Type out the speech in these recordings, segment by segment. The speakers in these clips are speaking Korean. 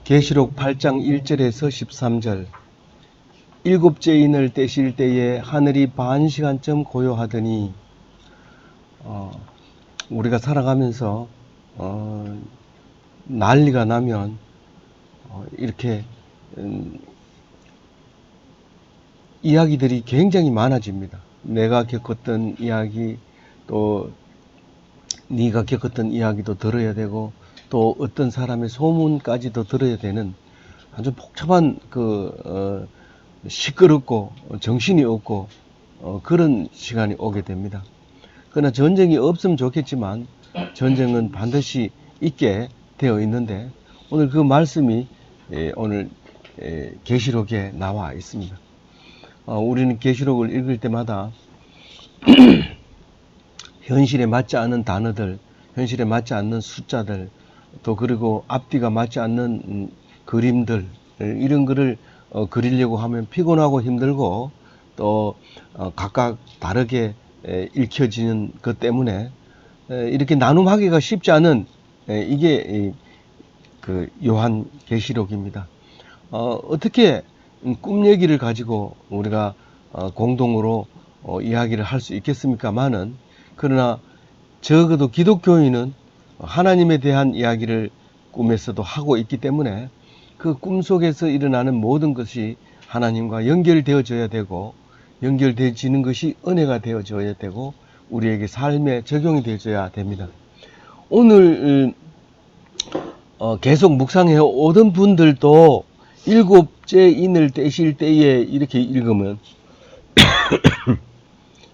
계시록 8장 1절에서 13절. 일곱째 인을 떼실 때에 하늘이 반 시간쯤 고요하더니, 우리가 살아가면서 난리가 나면 이렇게 이야기들이 굉장히 많아집니다. 내가 겪었던 이야기, 또 네가 겪었던 이야기도 들어야 되고, 또 어떤 사람의 소문까지도 들어야 되는 아주 복잡한 시끄럽고 정신이 없고 그런 시간이 오게 됩니다. 그러나 전쟁이 없으면 좋겠지만 전쟁은 반드시 있게 되어 있는데, 오늘 그 말씀이 오늘 계시록에 나와 있습니다. 우리는 계시록을 읽을 때마다 현실에 맞지 않는 단어들, 현실에 맞지 않는 숫자들, 또 그리고 앞뒤가 맞지 않는 그림들, 이런 거를 그리려고 하면 피곤하고 힘들고, 또 각각 다르게 읽혀지는 것 때문에 이렇게 나눔하기가 쉽지 않은 이게 그 요한 계시록입니다. 어떻게 꿈 얘기를 가지고 우리가 공동으로 이야기를 할 수 있겠습니까마는, 그러나 적어도 기독교인은 하나님에 대한 이야기를 꿈에서도 하고 있기 때문에 그 꿈 속에서 일어나는 모든 것이 하나님과 연결되어져야 되고, 연결되어지는 것이 은혜가 되어져야 되고, 우리에게 삶에 적용이 되어져야 됩니다. 오늘 계속 묵상해 오던 분들도 일곱째 인을 떼실 때에 이렇게 읽으면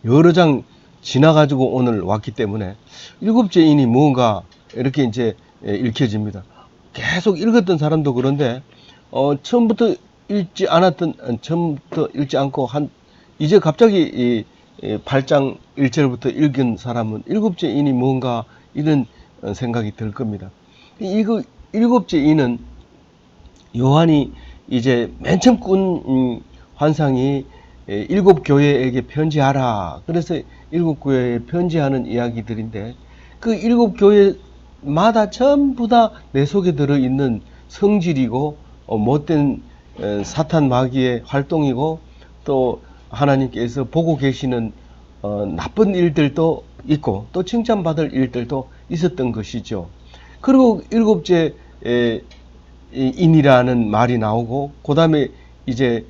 여러 장 지나가지고 오늘 왔기 때문에 일곱째 인이 뭔가 이렇게 이제 읽혀집니다. 계속 읽었던 사람도 그런데 처음부터 읽지 않고 이제 갑자기 8장 1절부터 읽은 사람은 일곱째 인이 뭔가 이런 생각이 들 겁니다. 이거 일곱째 인은 요한이 이제 맨 처음 꾼 환상이 일곱 교회에게 편지하라. 그래서 일곱 교회에 편지하는 이야기들인데, 그 일곱 교회마다 전부 다 내 속에 들어있는 성질이고 못된 사탄 마귀의 활동이고, 또 하나님께서 보고 계시는 나쁜 일들도 있고, 또 칭찬받을 일들도 있었던 것이죠. 그리고 일곱째 인이라는 말이 나오고, 그 다음에 이제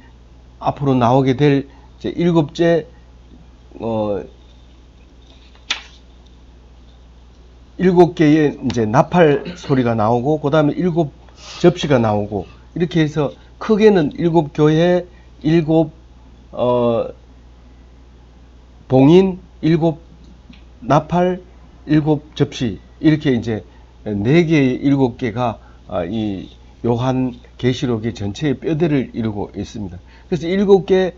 앞으로 나오게 될 이제 일곱째 일곱 개의 이제 나팔 소리가 나오고, 그 다음에 일곱 접시가 나오고, 이렇게 해서 크게는 일곱 교회, 일곱 봉인, 일곱 나팔, 일곱 접시, 이렇게 이제 네 개의 일곱 개가 이 요한 계시록의 전체의 뼈대를 이루고 있습니다. 그래서 일곱 개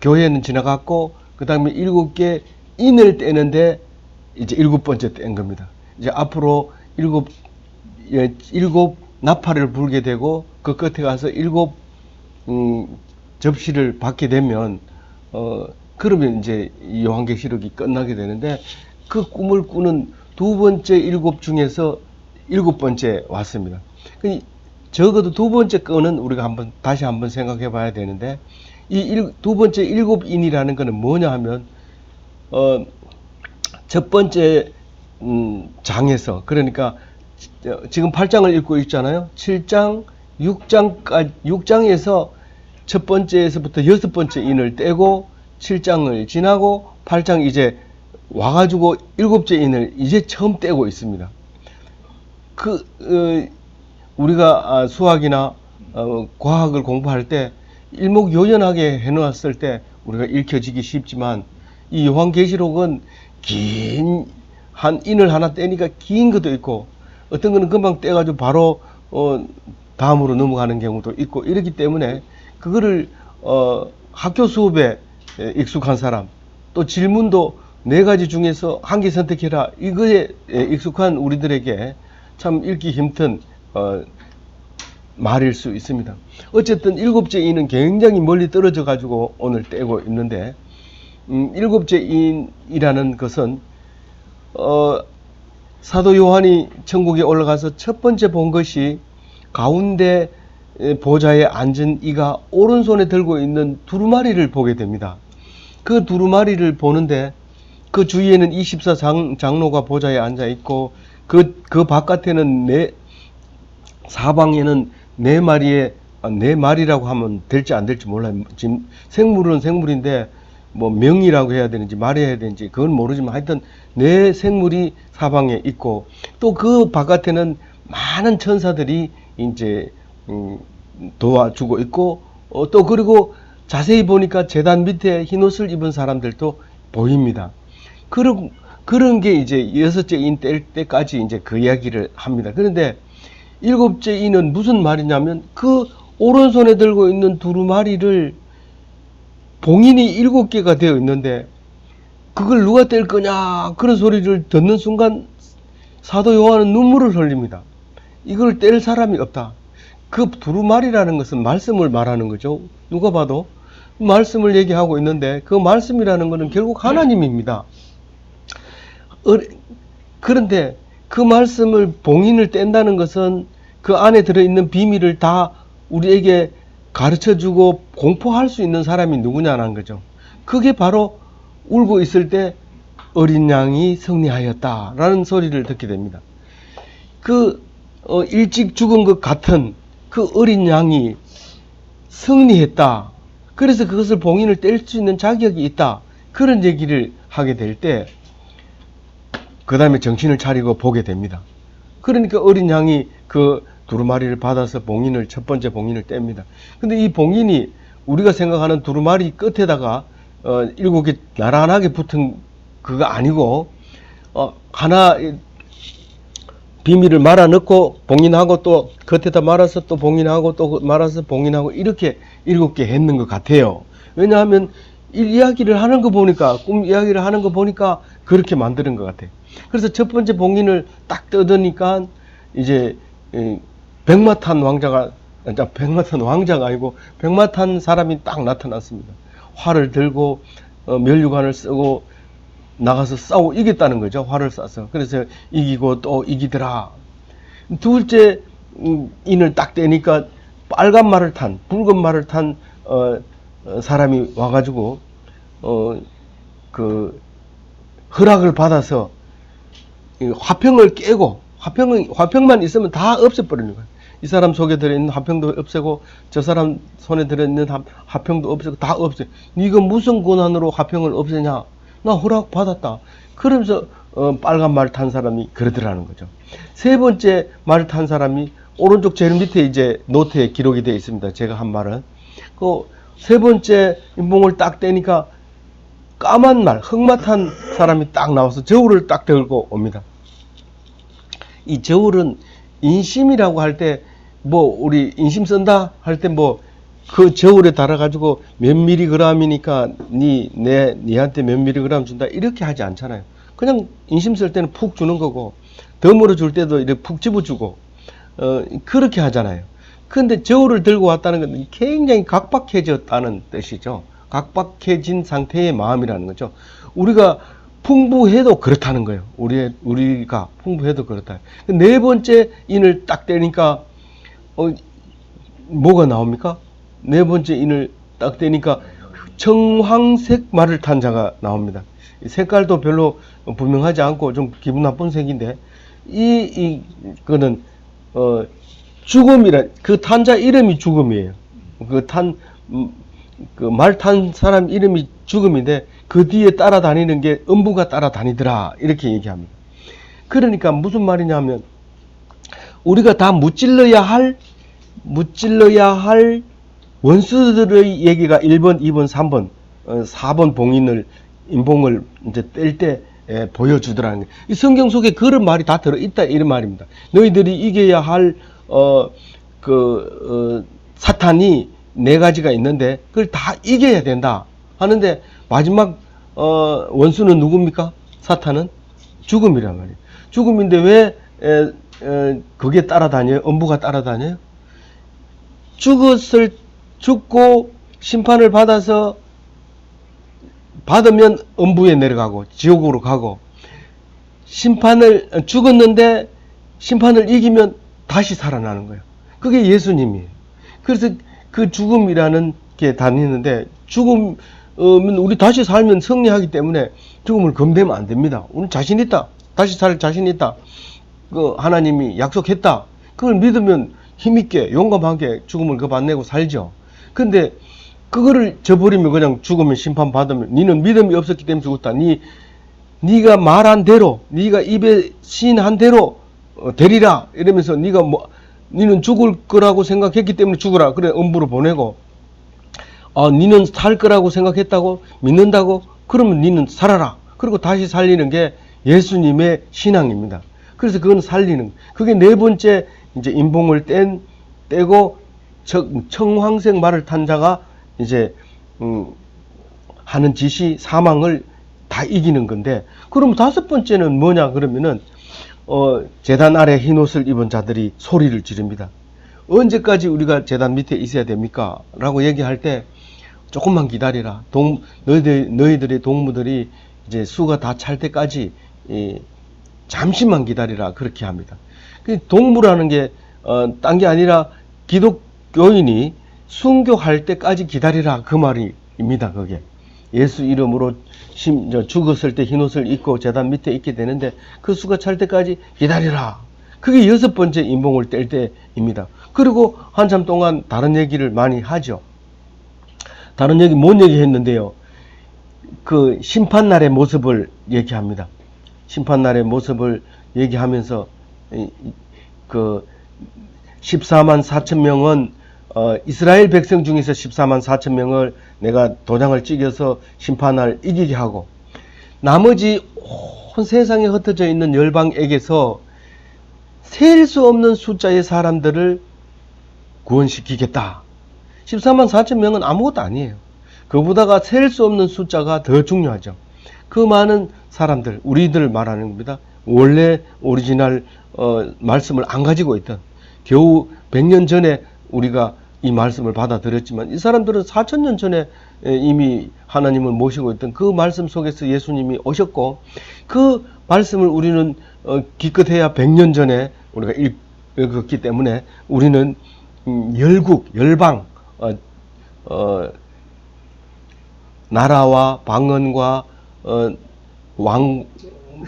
교회는 지나갔고, 그 다음에 일곱 개 인을 떼는데 이제 일곱 번째 뗀 겁니다. 이제 앞으로 일곱 나팔을 불게 되고, 그 끝에 가서 일곱 접시를 받게 되면 그러면 이제 이 요한계시록이 끝나게 되는데, 그 꿈을 꾸는 두 번째 일곱 중에서 일곱 번째 왔습니다. 적어도 두 번째 거는 우리가 다시 한번 생각해 봐야 되는데, 이 두 번째 일곱인이라는 것은 뭐냐 하면, 첫 번째 장에서, 그러니까 지금 8장을 읽고 있잖아요. 7장, 6장에서 첫 번째에서부터 여섯 번째 인을 떼고 7장을 지나고 8장 이제 와가지고 일곱째 인을 이제 처음 떼고 있습니다. 우리가 수학이나 과학을 공부할 때 일목요연하게 해놓았을 때 우리가 읽혀지기 쉽지만, 이 요한계시록은 긴 한 인을 하나 떼니까 긴 것도 있고, 어떤 거는 금방 떼가지고 바로 다음으로 넘어가는 경우도 있고, 이렇기 때문에 그거를 학교 수업에 익숙한 사람, 또 질문도 네 가지 중에서 한 개 선택해라, 이거에 익숙한 우리들에게 참 읽기 힘든 말일 수 있습니다. 어쨌든 일곱째 인은 굉장히 멀리 떨어져 가지고 오늘 떼고 있는데, 일곱째 인이라는 것은 사도 요한이 천국에 올라가서 첫 번째 본 것이 가운데 보좌에 앉은 이가 오른손에 들고 있는 두루마리를 보게 됩니다. 그 두루마리를 보는데 그 주위에는 24 장로가 보좌에 앉아 있고 그 바깥에는 사방에는 네 마리라고 하면 될지 안 될지 몰라요. 지금 생물은 생물인데 뭐 명이라고 해야 되는지 말해야 되는지 그건 모르지만 하여튼 네 생물이 사방에 있고 또 그 바깥에는 많은 천사들이 이제 도와주고 있고 또 그리고 자세히 보니까 제단 밑에 흰옷을 입은 사람들도 보입니다. 그런 게 이제 여섯째 인 뗄 때까지 이제 그 이야기를 합니다. 그런데 일곱째 인은 무슨 말이냐면 그 오른손에 들고 있는 두루마리를 봉인이 7개가 되어 있는데 그걸 누가 뗄 거냐 그런 소리를 듣는 순간 사도 요한은 눈물을 흘립니다. 이걸 뗄 사람이 없다. 그 두루마리라는 것은 말씀을 말하는 거죠. 누가 봐도 말씀을 얘기하고 있는데 그 말씀이라는 것은 결국 하나님입니다. 그런데 그 말씀을 봉인을 뗀다는 것은 그 안에 들어있는 비밀을 다 우리에게 가르쳐주고 공포할 수 있는 사람이 누구냐는 거죠. 그게 바로 울고 있을 때 어린 양이 승리하였다라는 소리를 듣게 됩니다. 일찍 죽은 것 같은 그 어린 양이 승리했다. 그래서 그것을 봉인을 뗄 수 있는 자격이 있다. 그런 얘기를 하게 될 때 그 다음에 정신을 차리고 보게 됩니다. 그러니까 어린 양이 그 두루마리를 받아서 첫 번째 봉인을 뗍니다. 근데 이 봉인이 우리가 생각하는 두루마리 끝에다가 7개 나란하게 붙은 그거 아니고 하나 비밀을 말아 넣고 봉인하고 또 겉에다 말아서 또 봉인하고 또 말아서 봉인하고 이렇게 7개 했는 것 같아요. 왜냐하면 이야기를 하는 거 보니까 꿈 이야기를 하는 거 보니까 그렇게 만드는 것 같아요. 그래서 첫 번째 봉인을 딱 뜯으니까 이제 백마탄 왕자가 아니고 백마탄 사람이 딱 나타났습니다. 활을 들고 면류관을 쓰고 나가서 싸우고 이겼다는 거죠. 활을 쏴서. 그래서 이기고 또 이기더라. 둘째 인을 딱 떼니까 빨간 말을 탄 붉은 말을 탄 사람이 와가지고 그 허락을 받아서 화평을 깨고 화평만 있으면 다 없애버리는 거예요. 이 사람 속에 들어있는 화평도 없애고 저 사람 손에 들어있는 화평도 없애고 다 없애. 네가 무슨 권한으로 화평을 없애냐? 나 허락 받았다. 그러면서 빨간 말 탄 사람이 그러더라는 거죠. 세 번째 말 탄 사람이 오른쪽 제일 밑에 이제 노트에 기록이 되어 있습니다. 제가 한 말은 그 세 번째 인봉을 딱 떼니까 까만 말 흑마탄 사람이 딱 나와서 저울을 딱 들고 옵니다. 이 저울은 인심이라고 할 때 뭐 우리 인심 쓴다 할 때 뭐 그 저울에 달아가지고 몇 미리그램이니까 니한테 몇 미리그램 준다 이렇게 하지 않잖아요. 그냥 인심 쓸 때는 푹 주는 거고 덤으로 줄 때도 이렇게 푹 집어주고 그렇게 하잖아요. 그런데 저울을 들고 왔다는 건 굉장히 각박해졌다는 뜻이죠. 각박해진 상태의 마음이라는 거죠. 우리가 풍부해도 그렇다는 거예요. 우리가 풍부해도 그렇다. 네 번째 인을 딱 떼니까 뭐가 나옵니까? 네 번째 인을 딱 떼니까 청황색 말을 탄 자가 나옵니다. 색깔도 별로 분명하지 않고 좀 기분 나쁜 색인데 이거는 그 탄자 이름이 죽음이에요. 말 탄 사람 이름이 죽음인데 그 뒤에 따라다니는 게 음부가 따라다니더라 이렇게 얘기합니다. 그러니까 무슨 말이냐면 우리가 다 무찔러야 할 원수들의 얘기가 1번, 2번, 3번, 4번 인봉을 이제 뗄 때 보여주더라는 거예요. 이 성경 속에 그런 말이 다 들어있다 이런 말입니다. 너희들이 이겨야 할 사탄이 4가지가 있는데 그걸 다 이겨야 된다 하는데 마지막 원수는 누굽니까? 사탄은 죽음이란 말이에요. 죽음인데 왜 그게 따라다녀요? 음부가 따라다녀요? 죽고 심판을 받으면 음부에 내려가고 지옥으로 가고 죽었는데 심판을 이기면 다시 살아나는 거예요. 그게 예수님이에요. 그래서 그 죽음이라는 게 다니는데, 죽음은 우리 다시 살면 승리하기 때문에 죽음을 겁내면 안 됩니다. 우리 자신 있다. 다시 살 자신 있다. 그 하나님이 약속했다. 그걸 믿으면 힘있게 용감하게 죽음을 겁안내고 살죠. 근데 그거를 저버리면 그냥 죽으면 심판받으면 니는 믿음이 없었기 때문에 죽었다. 니가 말한 대로, 니가 입에 시인한 대로 되리라 이러면서 니는 죽을 거라고 생각했기 때문에 죽으라. 그래 음부로 보내고, 니는 살 거라고 생각했다고 믿는다고 그러면 니는 살아라. 그리고 다시 살리는 게 예수님의 신앙입니다. 그래서 그건 살리는, 그게 네 번째 이제 인봉을 떼고 청황색 말을 탄 자가 이제 하는 짓이 사망을 다 이기는 건데, 그럼 다섯 번째는 뭐냐 그러면은 제단 아래 흰 옷을 입은 자들이 소리를 지릅니다. 언제까지 우리가 제단 밑에 있어야 됩니까? 라고 얘기할 때 조금만 기다리라. 너희들의 동무들이 이제 수가 다 찰 때까지 잠시만 기다리라. 그렇게 합니다. 동무라는 게 딴 게 아니라 기독교인이 순교할 때까지 기다리라. 그 말입니다. 그게 예수 이름으로 죽었을 때 흰옷을 입고 제단 밑에 있게 되는데, 그 수가 찰 때까지 기다리라. 그게 여섯 번째 인봉을 뗄 때입니다. 그리고 한참 동안 다른 얘기를 많이 하죠. 다른 얘기, 뭔 얘기 했는데요. 그 심판날의 모습을 얘기합니다. 심판날의 모습을 얘기하면서 그 14만 4천 명은 이스라엘 백성 중에서 14만 4천 명을 내가 도장을 찍어서 심판을 이기게 하고, 나머지 온 세상에 흩어져 있는 열방에게서 셀 수 없는 숫자의 사람들을 구원시키겠다. 14만 4천 명은 아무것도 아니에요. 그보다가 셀 수 없는 숫자가 더 중요하죠. 그 많은 사람들, 우리들 말하는 겁니다. 원래 오리지널 말씀을 안 가지고 있던, 겨우 100년 전에 우리가 이 말씀을 받아들였지만, 이 사람들은 4,000년 전에 이미 하나님을 모시고 있던 그 말씀 속에서 예수님이 오셨고, 그 말씀을 우리는 기껏해야 100년 전에 우리가 읽었기 때문에 우리는 열국, 열방, 나라와 방언과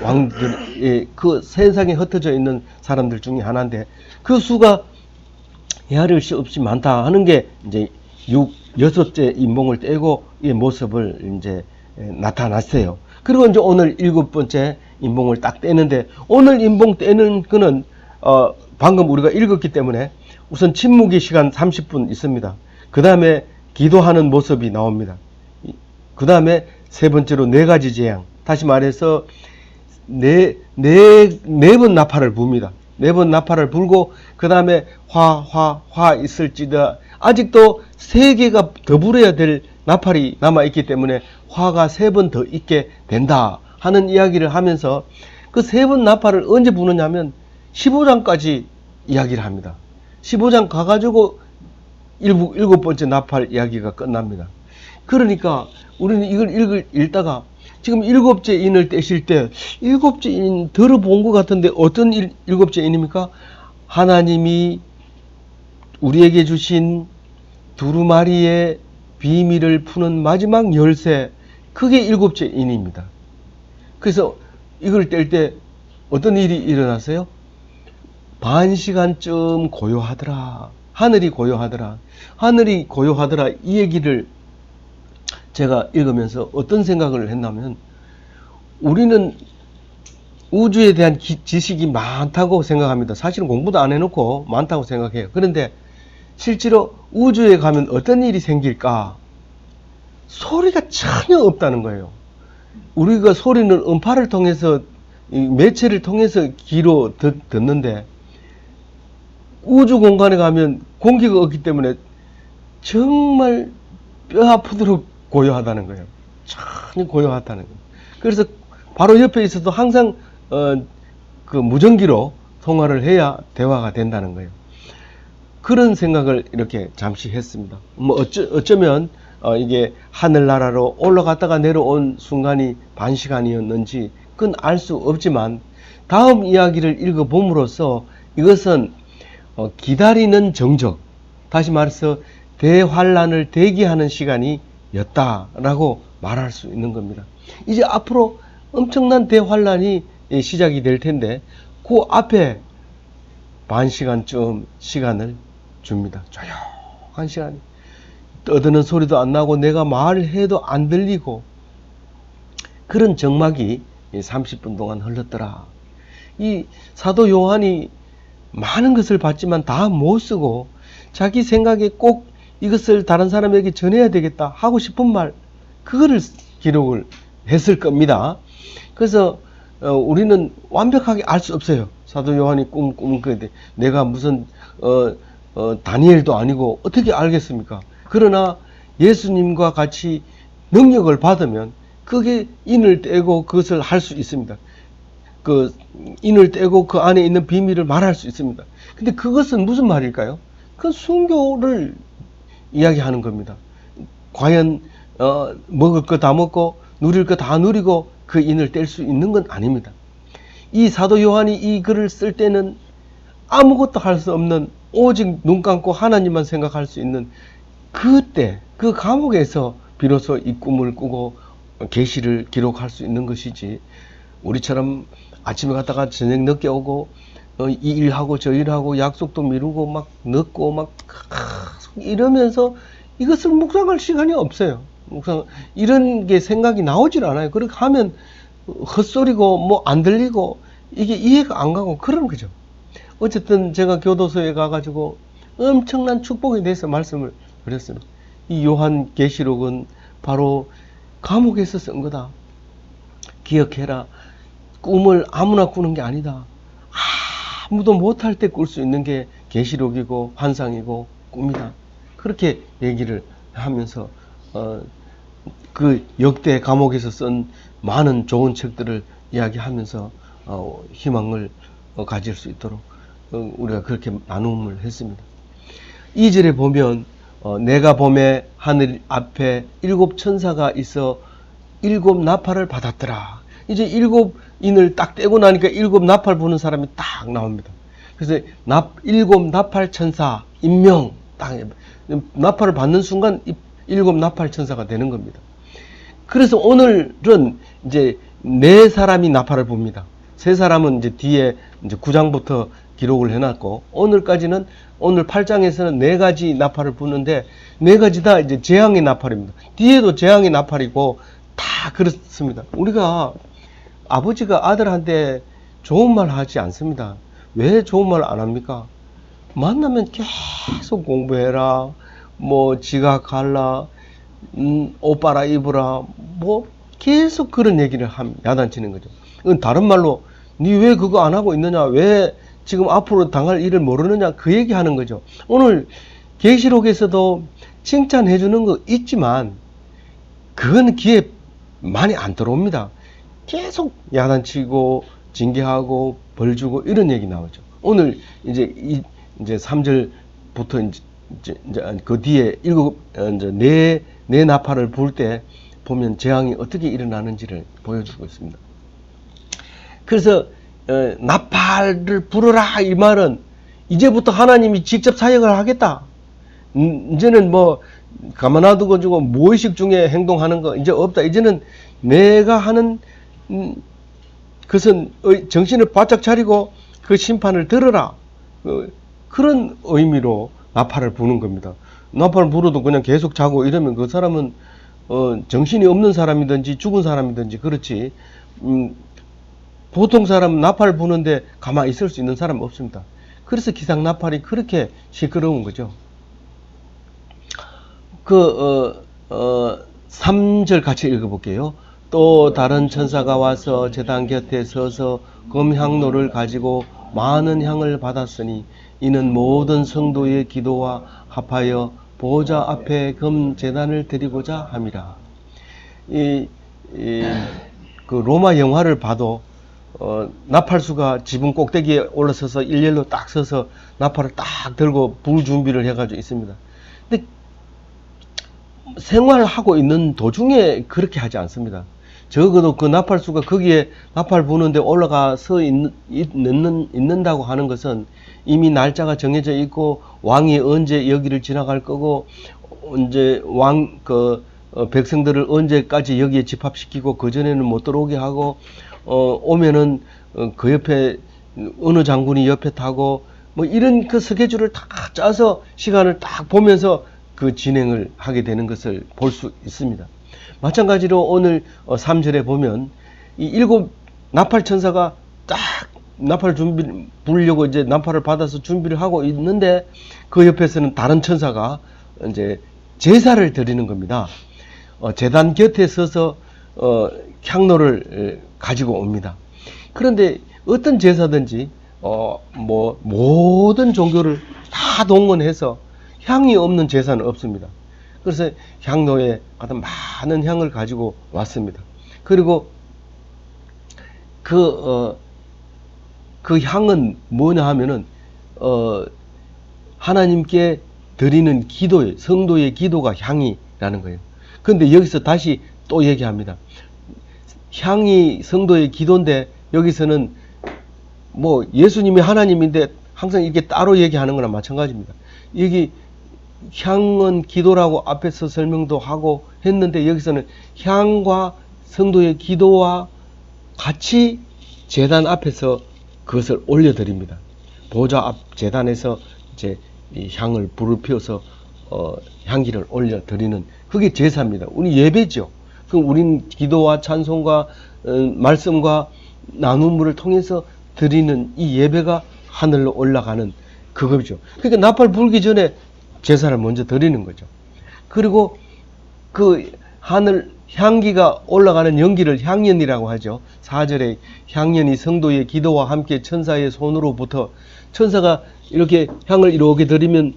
왕들의 그 세상에 흩어져 있는 사람들 중에 하나인데, 그 수가 헤아릴 수 없이 많다 하는 게 이제 여섯째 인봉을 떼고 이 모습을 이제 나타났어요. 그리고 이제 오늘 일곱 번째 인봉을 딱 떼는데, 오늘 인봉 떼는 거는 방금 우리가 읽었기 때문에 우선 침묵의 시간 30분 있습니다. 그 다음에 기도하는 모습이 나옵니다. 그 다음에 세 번째로 네 가지 재앙. 다시 말해서 네 번 나팔을 붑니다. 네 번 나팔을 불고, 그 다음에 화 있을지다. 아직도 세 개가 더 불어야 될 나팔이 남아있기 때문에 화가 세 번 더 있게 된다 하는 이야기를 하면서, 그 세 번 나팔을 언제 부느냐면 15장까지 이야기를 합니다. 15장 가가지고 일곱 번째 나팔 이야기가 끝납니다. 그러니까 우리는 이걸 읽다가 지금 일곱째 인을 떼실 때, 일곱째 인 들어본 것 같은데 어떤 일곱째 인입니까? 하나님이 우리에게 주신 두루마리의 비밀을 푸는 마지막 열쇠, 그게 일곱째 인입니다. 그래서 이걸 뗄 때 어떤 일이 일어났어요? 반 시간쯤 고요하더라. 하늘이 고요하더라. 하늘이 고요하더라. 이 얘기를 제가 읽으면서 어떤 생각을 했냐면, 우리는 우주에 대한 지식이 많다고 생각합니다. 사실은 공부도 안 해놓고 많다고 생각해요. 그런데 실제로 우주에 가면 어떤 일이 생길까? 소리가 전혀 없다는 거예요. 우리가 소리는 음파를 통해서, 매체를 통해서 귀로 듣는데, 우주 공간에 가면 공기가 없기 때문에 정말 뼈 아프도록 고요하다는 거예요. 전혀 고요하다는 거예요. 그래서 바로 옆에 있어도 항상 그 무전기로 통화를 해야 대화가 된다는 거예요. 그런 생각을 이렇게 잠시 했습니다. 뭐 어쩌면 이게 하늘나라로 올라갔다가 내려온 순간이 반 시간이었는지 그건 알 수 없지만, 다음 이야기를 읽어봄으로써 이것은 기다리는 정적, 다시 말해서 대환란을 대기하는 시간이었다라고 말할 수 있는 겁니다. 이제 앞으로 엄청난 대환란이 시작이 될 텐데 그 앞에 반 시간쯤 시간을 줍니다. 조용한 시간. 떠드는 소리도 안 나고 내가 말해도 안 들리고 그런 정막이 30분 동안 흘렀더라. 이 사도 요한이 많은 것을 봤지만 다 못 쓰고 자기 생각에 꼭 이것을 다른 사람에게 전해야 되겠다 하고 싶은 말, 그거를 기록을 했을 겁니다. 그래서 우리는 완벽하게 알 수 없어요. 사도 요한이 꿈 그런데 내가 무슨 다니엘도 아니고 어떻게 알겠습니까? 그러나 예수님과 같이 능력을 받으면 그게 인을 떼고 그것을 할 수 있습니다. 그 인을 떼고 그 안에 있는 비밀을 말할 수 있습니다. 근데 그것은 무슨 말일까요? 그 순교를 이야기하는 겁니다. 과연 먹을 거 다 먹고 누릴 거 다 누리고 그 인을 뗄 수 있는 건 아닙니다. 이 사도 요한이 이 글을 쓸 때는 아무것도 할 수 없는, 오직 눈 감고 하나님만 생각할 수 있는 그때 그 감옥에서 비로소 이 꿈을 꾸고 계시를 기록할 수 있는 것이지, 우리처럼 아침에 갔다가 저녁 늦게 오고 이 일하고 저 일하고 약속도 미루고 막 늦고 막 이러면서 이것을 묵상할 시간이 없어요. 이런 게 생각이 나오질 않아요. 그렇게 하면 헛소리고 뭐 안 들리고 이게 이해가 안 가고 그런 거죠. 어쨌든 제가 교도소에 가가지고 엄청난 축복에 대해서 말씀을 드렸습니다. 이 요한 계시록은 바로 감옥에서 쓴 거다. 기억해라. 꿈을 아무나 꾸는 게 아니다. 아무도 못할 때 꿀 수 있는 게 계시록이고 환상이고 꿈이다. 그렇게 얘기를 하면서 그 역대 감옥에서 쓴 많은 좋은 책들을 이야기하면서 희망을 가질 수 있도록 우리가 그렇게 나눔을 했습니다. 2절에 보면 내가 봄에 하늘 앞에 7 천사가 있어 7 나팔을 받았더라. 이제 7 인을 딱 떼고 나니까 7 나팔 부는 사람이 딱 나옵니다. 그래서 7 나팔 천사 임명 딱 나팔을 받는 순간 7 나팔 천사가 되는 겁니다. 그래서 오늘은 이제 4사람이 나팔을 붑니다. 3사람은 이제 뒤에 이제 9장부터 기록을 해놨고, 오늘까지는 오늘 8장에서는 4가지 나팔을 부는데 4가지 다 이제 재앙의 나팔입니다. 뒤에도 재앙의 나팔이고 다 그렇습니다. 우리가 아버지가 아들한테 좋은 말 하지 않습니다. 왜 좋은 말 안 합니까? 만나면 계속 공부해라, 뭐 지각할라, 옷 빨아 입으라, 뭐 계속 그런 얘기를 야단치는 거죠. 다른 말로 니 왜 그거 안 하고 있느냐, 왜 지금 앞으로 당할 일을 모르느냐, 그 얘기하는 거죠. 오늘 계시록에서도 칭찬해 주는 거 있지만 그건 귀에 많이 안 들어옵니다. 계속 야단치고 징계하고 벌 주고 이런 얘기 나오죠. 오늘 이제 3절부터 이제 그 뒤에 네 나팔을 불 때 보면 재앙이 어떻게 일어나는지를 보여주고 있습니다. 그래서 나팔을 불어라 이 말은 이제부터 하나님이 직접 사역을 하겠다. 이제는 뭐 가만 놔두고 주고 무의식 중에 행동하는 거 이제 없다. 이제는 내가 하는 그것은 정신을 바짝 차리고 그 심판을 들어라. 그런 의미로 나팔을 부는 겁니다. 나팔을 불어도 그냥 계속 자고 이러면 그 사람은 정신이 없는 사람이든지 죽은 사람이든지 그렇지, 보통 사람은 나팔 부는데 가만히 있을 수 있는 사람은 없습니다. 그래서 기상 나팔이 그렇게 시끄러운 거죠. 3절 같이 읽어볼게요. 또 다른 천사가 와서 제단 곁에 서서 금향로를 가지고 많은 향을 받았으니 이는 모든 성도의 기도와 합하여 보호자 앞에 금 제단을 드리고자 함이라. 그 로마 영화를 봐도 나팔수가 지붕 꼭대기에 올라서서 일렬로 딱 서서 나팔을 딱 들고 불 준비를 해가지고 있습니다. 근데 생활하고 있는 도중에 그렇게 하지 않습니다. 적어도 그 나팔수가 거기에 나팔 부는데 올라가서 있는다고 하는 것은 이미 날짜가 정해져 있고 왕이 언제 여기를 지나갈 거고 언제 백성들을 언제까지 여기에 집합시키고 그 전에는 못 들어오게 하고 오면은 그 옆에 어느 장군이 옆에 타고 뭐 이런 그 스케줄을 다 짜서 시간을 딱 보면서 그 진행을 하게 되는 것을 볼 수 있습니다. 마찬가지로 오늘 3절에 보면 이 7 나팔 천사가 딱 나팔 부르려고 이제 나팔을 받아서 준비를 하고 있는데 그 옆에서는 다른 천사가 이제 제사를 드리는 겁니다. 제단 곁에 서서 향로를 가지고 옵니다. 그런데 어떤 제사든지 모든 종교를 다 동원해서 향이 없는 제사는 없습니다. 그래서 향로에 많은 향을 가지고 왔습니다. 그리고 그 향은 뭐냐 하면은 하나님께 드리는 기도의 성도의 기도가 향이라는 거예요. 그런데 여기서 다시 또 얘기합니다. 향이 성도의 기도인데 여기서는 뭐 예수님이 하나님인데 항상 이렇게 따로 얘기하는 거나 마찬가지입니다. 여기 향은 기도라고 앞에서 설명도 하고 했는데 여기서는 향과 성도의 기도와 같이 제단 앞에서 그것을 올려드립니다. 보좌 앞 제단에서 이제 이 향을 불을 피워서 향기를 올려드리는 그게 제사입니다. 우리 예배죠. 그럼 우린 기도와 찬송과 말씀과 나눔을 통해서 드리는 이 예배가 하늘로 올라가는 그거죠. 그러니까 나팔 불기 전에 제사를 먼저 드리는 거죠. 그리고 그 하늘 향기가 올라가는 연기를 향연이라고 하죠. 4절에 향연이 성도의 기도와 함께 천사의 손으로부터 천사가 이렇게 향을 이렇게 드리면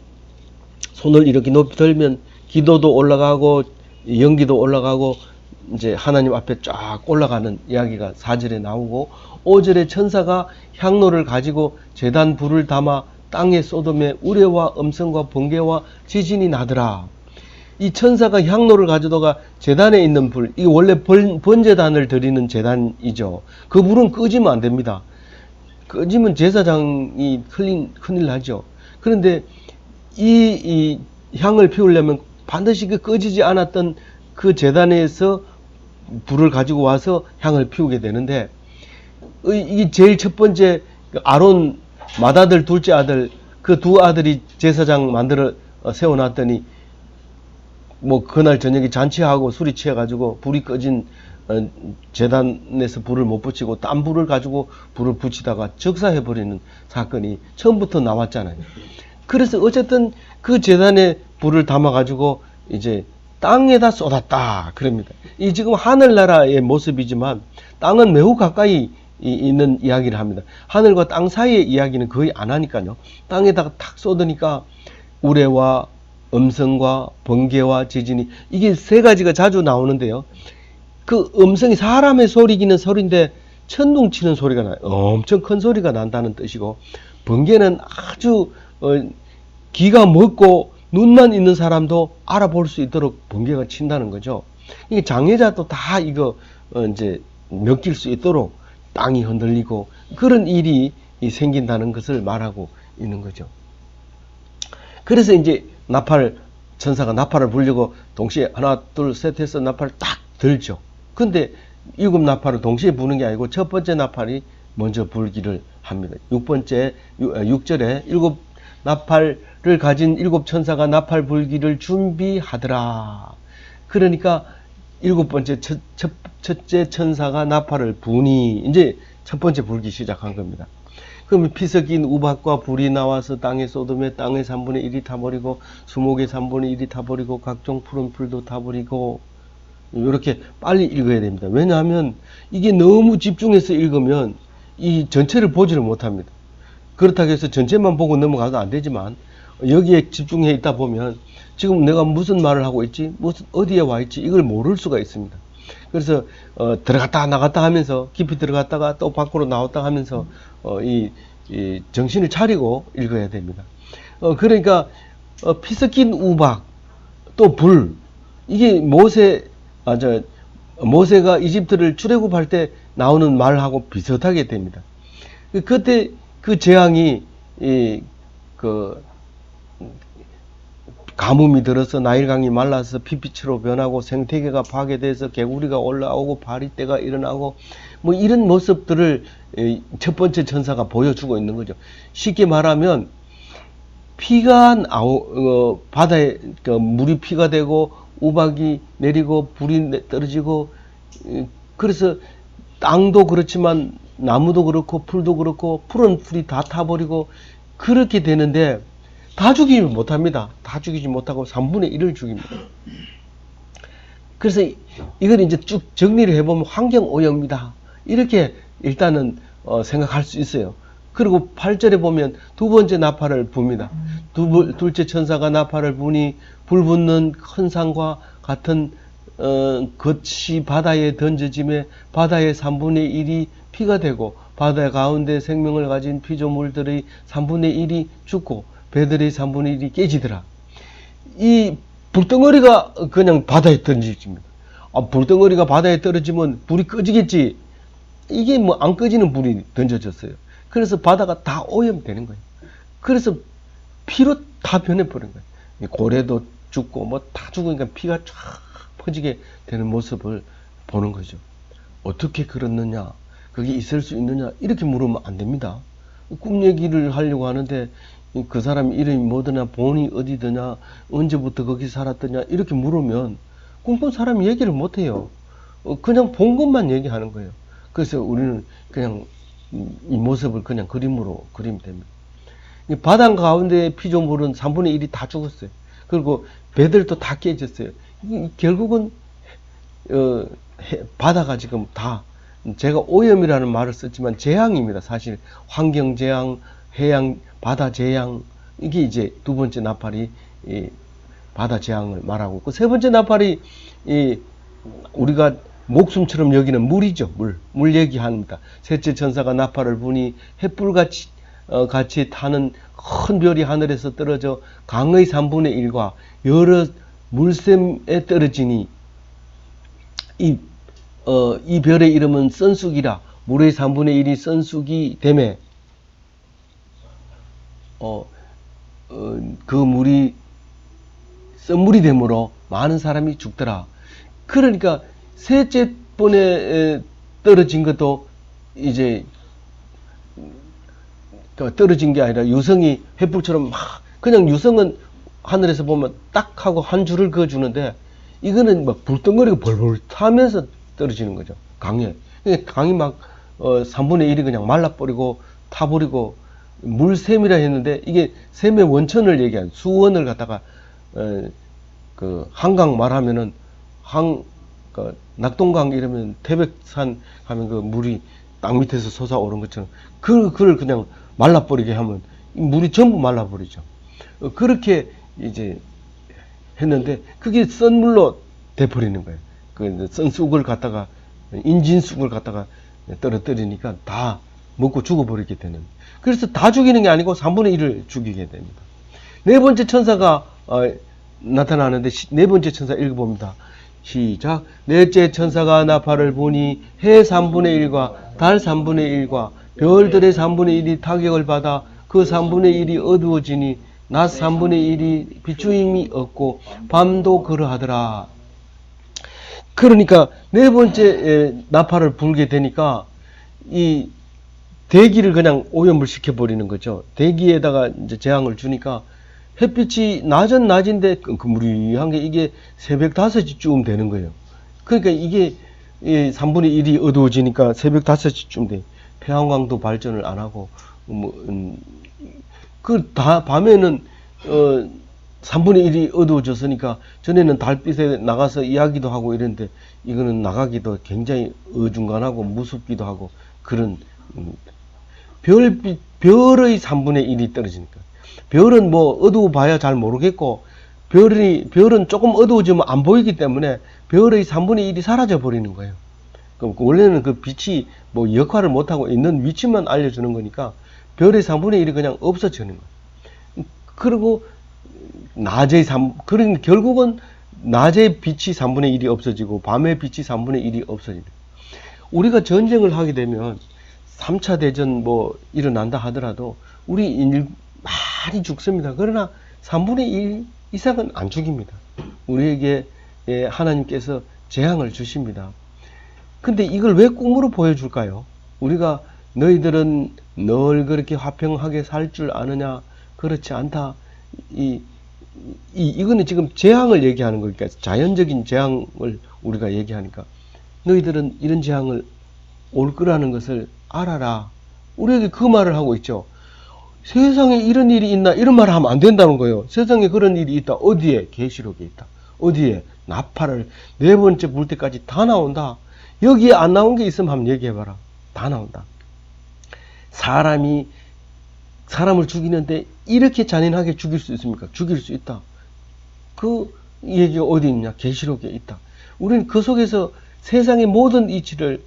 손을 이렇게 높이 들면 기도도 올라가고 연기도 올라가고 이제 하나님 앞에 쫙 올라가는 이야기가 4절에 나오고 5절에 천사가 향로를 가지고 제단 불을 담아 땅에 쏟음에 우레와 음성과 번개와 지진이 나더라. 이 천사가 향로를 가져다가 제단에 있는 불, 이 원래 번제단을 드리는 제단이죠. 그 불은 끄지면 안 됩니다. 끄지면 제사장이 큰일 나죠. 그런데 이 향을 피우려면 반드시 그 꺼지지 않았던 그 제단에서 불을 가지고 와서 향을 피우게 되는데 이게 제일 첫 번째 아론 맏아들 둘째 아들 그 두 아들이 제사장 만들어 세워놨더니 뭐 그날 저녁에 잔치하고 술이 취해가지고 불이 꺼진 제단에서 불을 못 붙이고 딴 불을 가지고 불을 붙이다가 즉사해버리는 사건이 처음부터 나왔잖아요. 그래서 어쨌든 그 제단에 불을 담아가지고 이제 땅에다 쏟았다 그럽니다. 이 지금 하늘나라의 모습이지만 땅은 매우 가까이 있는 이야기를 합니다. 하늘과 땅 사이의 이야기는 거의 안 하니까요. 땅에다가 탁 쏟으니까 우레와 음성과 번개와 지진이 이게 세 가지가 자주 나오는데요. 그 음성이 사람의 소리기는 소리인데 천둥 치는 소리가 나요. 엄청 큰 소리가 난다는 뜻이고 번개는 아주 귀가 먹고 눈만 있는 사람도 알아볼 수 있도록 번개가 친다는 거죠. 이게 장애자도 다 이거 이제 느낄 수 있도록 땅이 흔들리고 그런 일이 생긴다는 것을 말하고 있는 거죠. 그래서 이제 천사가 나팔을 불려고 동시에 하나 둘 셋 해서 나팔을 딱 들죠. 근데 7 나팔을 동시에 부는 게 아니고 첫 번째 나팔이 먼저 불기를 합니다. 6절에 7 나팔을 가진 7 천사가 나팔 불기를 준비하더라. 그러니까 7번째 첫째 천사가 나팔을 부니 이제 첫 번째 불기 시작한 겁니다. 그러면 피 섞인 우박과 불이 나와서 땅에 쏟으며 땅의 3분의 1이 타버리고 수목의 3분의 1이 타버리고 각종 푸른 풀도 타버리고 이렇게 빨리 읽어야 됩니다. 왜냐하면 이게 너무 집중해서 읽으면 이 전체를 보지를 못합니다. 그렇다고 해서 전체만 보고 넘어가도 안 되지만 여기에 집중해 있다 보면 지금 내가 무슨 말을 하고 있지 어디에 와 있지 이걸 모를 수가 있습니다. 그래서 들어갔다 나갔다 하면서 깊이 들어갔다가 또 밖으로 나왔다 하면서 이 정신을 차리고 읽어야 됩니다. 그러니까 피 섞인 우박 또 불 이게 모세가 이집트를 출애굽할 때 나오는 말하고 비슷하게 됩니다. 그때 그 재앙이 가뭄이 들어서 나일강이 말라서 피빛으로 변하고 생태계가 파괴돼서 개구리가 올라오고 파리떼가 일어나고 뭐 이런 모습들을 첫 번째 천사가 보여주고 있는 거죠. 쉽게 말하면 피가 바다에 물이 피가 되고 우박이 내리고 불이 떨어지고, 그래서 땅도 그렇지만 나무도 그렇고 풀도 그렇고 푸른 풀이 다 타버리고 그렇게 되는데 다 죽이지 못합니다. 다 죽이지 못하고 3분의 1을 죽입니다. 그래서 이걸 이제 쭉 정리를 해보면 환경오염이다, 이렇게 일단은 생각할 수 있어요. 그리고 8절에 보면 두 번째 나팔을 붑니다. 둘째 천사가 나팔을 부니 불붙는 큰 산과 같은 것이 바다에 던져짐에 바다의 3분의 1이 피가 되고 바다 가운데 생명을 가진 피조물들의 3분의 1이 죽고 배들의 3분의 1이 깨지더라. 이 불덩어리가 그냥 바다에 던져집니다. 불덩어리가 바다에 떨어지면 불이 꺼지겠지. 이게 뭐 안 꺼지는 불이 던져졌어요. 그래서 바다가 다 오염되는 거예요. 그래서 피로 다 변해버린 거예요. 고래도 죽고 뭐 다 죽으니까 피가 쫙 퍼지게 되는 모습을 보는 거죠. 어떻게 그렇느냐, 그게 있을 수 있느냐, 이렇게 물으면 안 됩니다. 꿈 얘기를 하려고 하는데 그 사람 이름이 뭐더냐, 본이 어디더냐, 언제부터 거기 살았더냐, 이렇게 물으면 꿈꾼 사람이 얘기를 못해요. 그냥 본 것만 얘기하는 거예요. 그래서 우리는 그냥 이 모습을 그냥 그림으로 그리면 됩니다. 바다 가운데 피조물은 3분의 1이 다 죽었어요. 그리고 배들도 다 깨졌어요. 결국은 바다가 지금 다, 제가 오염이라는 말을 썼지만 재앙입니다. 사실 환경재앙, 해양, 바다 재앙, 이게 이제 두 번째 나팔이 바다 재앙을 말하고 있고, 세 번째 나팔이 우리가 목숨처럼 여기는 물이죠. 물 얘기합니다. 셋째 천사가 나팔을 부니 햇불같이 같이 타는 큰 별이 하늘에서 떨어져 강의 3분의 1과 여러 물샘에 떨어지니 이 별의 이름은 썬쑥이라. 물의 3분의 1이 썬쑥이 되매 그 물이 썬물이 되므로 많은 사람이 죽더라. 그러니까 셋째 번에 떨어진 것도 이제 떨어진 게 아니라 유성이 횃불처럼 막, 그냥 유성은 하늘에서 보면 딱 하고 한 줄을 그어주는데 이거는 막 불덩어리가 벌벌 타면서 떨어지는 거죠. 강에. 강이 막 3분의 1이 그냥 말라버리고 타버리고 물샘이라 했는데 이게 샘의 원천을 얘기한 수원을 갖다가 그 한강 말하면은 낙동강 이러면 태백산 하면 그 물이 땅 밑에서 솟아오른 것처럼 그걸 그냥 말라버리게 하면 물이 전부 말라버리죠. 그렇게 이제 했는데 그게 썬물로 돼버리는 거예요. 그 썬쑥을 갖다가 인진쑥을 갖다가 떨어뜨리니까 다 먹고 죽어버리게 되는. 그래서 다 죽이는 게 아니고 3분의 1을 죽이게 됩니다. 네 번째 천사가 나타나는데 네 번째 천사 읽어봅니다. 시작. 넷째 천사가 나팔을 부니 해 3분의 1과 달 3분의 1과 별들의 3분의 1이 타격을 받아 그 3분의 1이 어두워지니 낮 3분의 1이 비추임이 없고 밤도 그러하더라. 그러니까 네 번째 나팔을 불게 되니까 이 대기를 그냥 오염을 시켜버리는 거죠. 대기에다가 이제 재앙을 주니까 햇빛이 낮은 낮인데 그무리한 게 이게 새벽 5시쯤 되는 거예요. 그러니까 이게 3분의 1이 어두워지니까 새벽 5시쯤 돼. 태양광도 발전을 안 하고 밤에는 3분의 1이 어두워졌으니까 전에는 달빛에 나가서 이야기도 하고 이랬는데 이거는 나가기도 굉장히 어중간하고 무섭기도 하고 그런 별의 3분의 1이 떨어지니까. 별은 뭐 어두워 봐야 잘 모르겠고 별은 조금 어두워지면 안 보이기 때문에 별의 3분의 1이 사라져 버리는 거예요. 그럼 원래는 그 빛이 뭐 역할을 못하고 있는 위치만 알려주는 거니까 별의 3분의 1이 그냥 없어지는 거예요. 그리고 그러니 결국은 낮의 빛이 3분의 1이 없어지고 밤의 빛이 3분의 1이 없어집니다. 우리가 전쟁을 하게 되면 3차 대전 뭐 일어난다 하더라도 우리 인류 많이 죽습니다. 그러나 3분의 1 이상은 안 죽입니다. 우리에게 하나님께서 재앙을 주십니다. 근데 이걸 왜 꿈으로 보여줄까요? 우리가 너희들은 늘 그렇게 화평하게 살 줄 아느냐? 그렇지 않다. 이거는 지금 재앙을 얘기하는 거니까, 자연적인 재앙을 우리가 얘기하니까, 너희들은 이런 재앙을 올 거라는 것을 알아라. 우리에게 그 말을 하고 있죠. 세상에 이런 일이 있나? 이런 말을 하면 안 된다는 거예요. 세상에 그런 일이 있다. 어디에? 계시록에 있다. 어디에? 나팔을 4번째 불 때까지 다 나온다. 여기에 안 나온 게 있으면 한번 얘기해봐라. 다 나온다. 사람이 사람을 죽이는데 이렇게 잔인하게 죽일 수 있습니까? 죽일 수 있다. 그 얘기가 어디 있냐? 계시록에 있다. 우리는 그 속에서 세상의 모든 이치를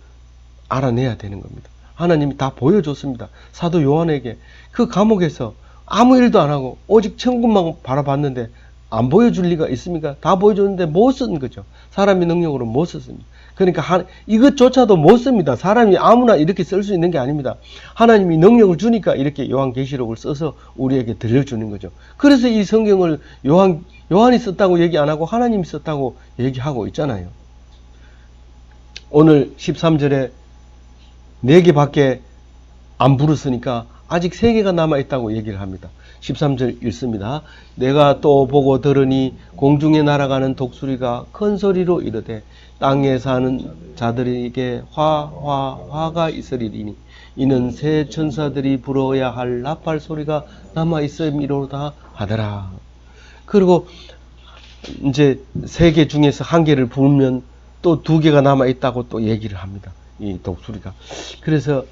알아내야 되는 겁니다. 하나님이 다 보여줬습니다. 사도 요한에게 그 감옥에서 아무 일도 안 하고 오직 천국만 바라봤는데 안 보여줄 리가 있습니까? 다 보여줬는데 못 쓴 거죠. 사람의 능력으로 못 썼습니다. 그러니까 이것조차도 못 씁니다. 사람이 아무나 이렇게 쓸 수 있는 게 아닙니다. 하나님이 능력을 주니까 이렇게 요한계시록을 써서 우리에게 들려주는 거죠. 그래서 이 성경을 요한이 썼다고 얘기 안 하고 하나님이 썼다고 얘기하고 있잖아요. 오늘 13절에 4개밖에 안 부르으니까 아직 3개가 남아있다고 얘기를 합니다. 13절 읽습니다. 내가 또 보고 들으니 공중에 날아가는 독수리가 큰 소리로 이르되 땅에 사는 자들에게 화가 있으리니 이는 새 천사들이 불어야 할 나팔 소리가 남아있음이로다 하더라. 그리고 이제 3개 중에서 1개를 부르면 또 2개가 남아있다고 또 얘기를 합니다. 이 독수리가. 그래서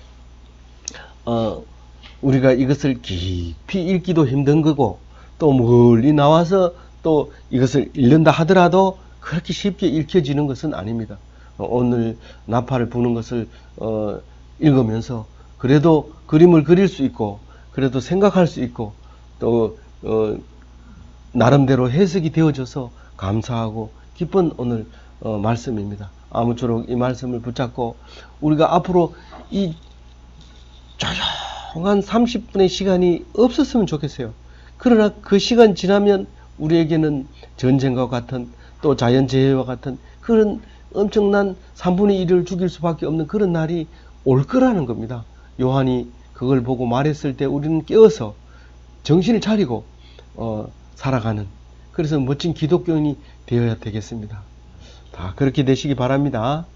우리가 이것을 깊이 읽기도 힘든 거고 또 멀리 나와서 또 이것을 읽는다 하더라도 그렇게 쉽게 읽혀지는 것은 아닙니다. 오늘 나팔을 부는 것을 읽으면서 그래도 그림을 그릴 수 있고 그래도 생각할 수 있고 또 나름대로 해석이 되어져서 감사하고 기쁜 오늘 말씀입니다. 아무쪼록 이 말씀을 붙잡고 우리가 앞으로 이 조용한 30분의 시간이 없었으면 좋겠어요. 그러나 그 시간 지나면 우리에게는 전쟁과 같은 또 자연재해와 같은 그런 엄청난 3분의 1을 죽일 수밖에 없는 그런 날이 올 거라는 겁니다. 요한이 그걸 보고 말했을 때 우리는 깨어서 정신을 차리고 살아가는 그래서 멋진 기독교인이 되어야 되겠습니다. 다 그렇게 되시기 바랍니다.